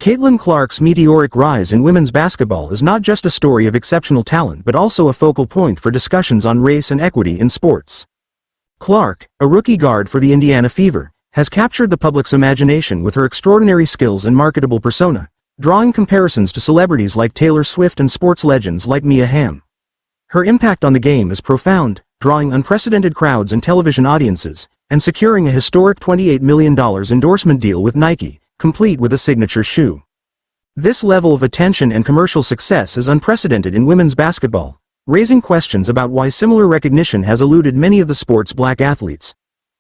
Caitlin Clark's meteoric rise in women's basketball is not just a story of exceptional talent but also a focal point for discussions on race and equity in sports. Clark, a rookie guard for the Indiana Fever, has captured the public's imagination with her extraordinary skills and marketable persona, drawing comparisons to celebrities like Taylor Swift and sports legends like Mia Hamm. Her impact on the game is profound, drawing unprecedented crowds and television audiences, and securing a historic $28 million endorsement deal with Nike, complete with a signature shoe. This level of attention and commercial success is unprecedented in women's basketball, raising questions about why similar recognition has eluded many of the sport's black athletes.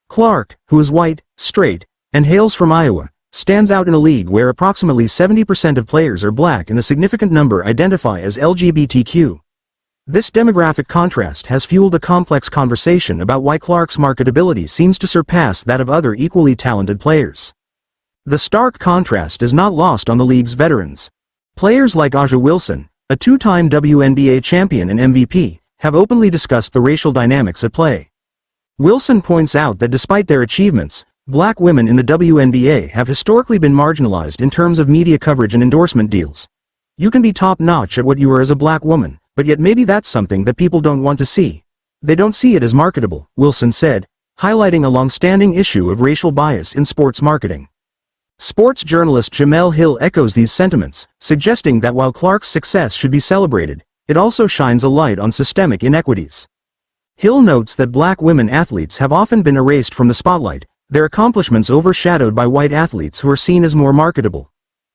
Clark, who is white, straight, and hails from Iowa, stands out in a league where approximately 70% of players are black and a significant number identify as LGBTQ. This demographic contrast has fueled a complex conversation about why Clark's marketability seems to surpass that of other equally talented players. The stark contrast is not lost on the league's veterans. Players like A'ja Wilson, a two-time WNBA champion and MVP, have openly discussed the racial dynamics at play. Wilson points out that despite their achievements, black women in the WNBA have historically been marginalized in terms of media coverage and endorsement deals. You can be top-notch at what you are as a black woman, but yet maybe that's something that people don't want to see. They don't see it as marketable, Wilson said, highlighting a long-standing issue of racial bias in sports marketing. Sports journalist Jemele Hill echoes these sentiments, suggesting that while Clark's success should be celebrated, it also shines a light on systemic inequities. Hill notes that black women athletes have often been erased from the spotlight, their accomplishments overshadowed by white athletes who are seen as more marketable.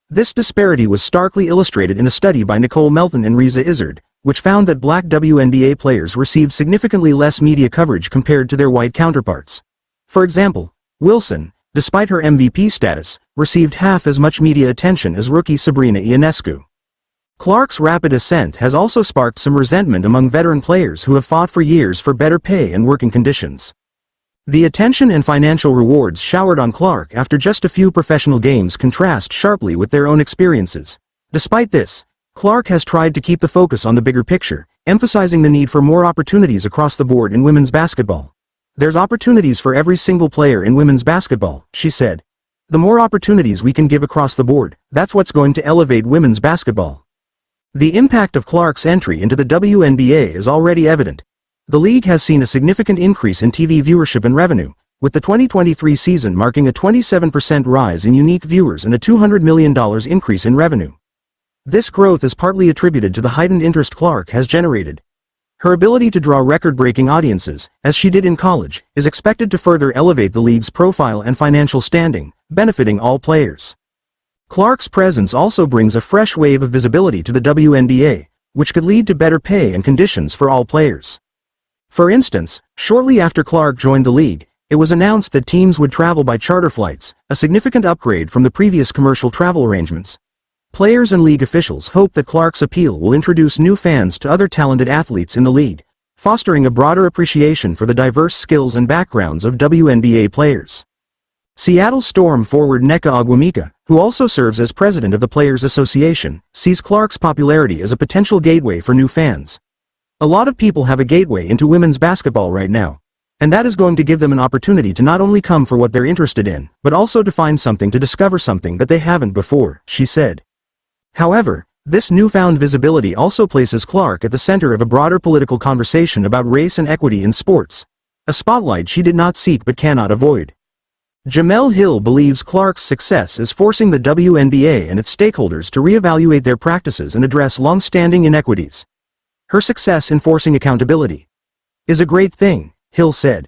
This disparity was starkly illustrated in a study by Nicole Melton and Reza Izzard, which found that black WNBA players received significantly less media coverage compared to their white counterparts. For example, Wilson, despite her MVP status, received half as much media attention as rookie Sabrina Ionescu. Clark's rapid ascent has also sparked some resentment among veteran players who have fought for years for better pay and working conditions. The attention and financial rewards showered on Clark after just a few professional games contrast sharply with their own experiences. Despite this, Clark has tried to keep the focus on the bigger picture, emphasizing the need for more opportunities across the board in women's basketball. "There's opportunities for every single player in women's basketball," she said. "The more opportunities we can give across the board, that's what's going to elevate women's basketball." The impact of Clark's entry into the WNBA is already evident. The league has seen a significant increase in TV viewership and revenue, with the 2023 season marking a 27% rise in unique viewers and a $200 million increase in revenue. This growth is partly attributed to the heightened interest Clark has generated. Her ability to draw record-breaking audiences, as she did in college, is expected to further elevate the league's profile and financial standing, benefiting all players. Clark's presence also brings a fresh wave of visibility to the WNBA, which could lead to better pay and conditions for all players. For instance, shortly after Clark joined the league, it was announced that teams would travel by charter flights, a significant upgrade from the previous commercial travel arrangements. Players and league officials hope that Clark's appeal will introduce new fans to other talented athletes in the league, fostering a broader appreciation for the diverse skills and backgrounds of WNBA players. Seattle Storm forward Nneka Ogwumika, who also serves as president of the Players Association, sees Clark's popularity as a potential gateway for new fans. "A lot of people have a gateway into women's basketball right now, and that is going to give them an opportunity to not only come for what they're interested in, but also to find something to discover something that they haven't before," she said. However, this newfound visibility also places Clark at the center of a broader political conversation about race and equity in sports, a spotlight she did not seek but cannot avoid. Jemele Hill believes Clark's success is forcing the WNBA and its stakeholders to reevaluate their practices and address long-standing inequities. "Her success in forcing accountability is a great thing," Hill said.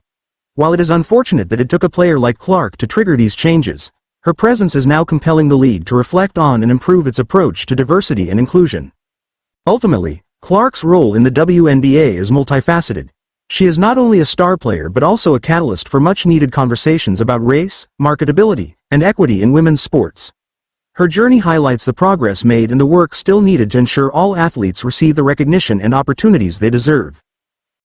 "While it is unfortunate that it took a player like Clark to trigger these changes, her presence is now compelling the league to reflect on and improve its approach to diversity and inclusion." Ultimately, Clark's role in the WNBA is multifaceted. She is not only a star player but also a catalyst for much-needed conversations about race, marketability, and equity in women's sports. Her journey highlights the progress made and the work still needed to ensure all athletes receive the recognition and opportunities they deserve.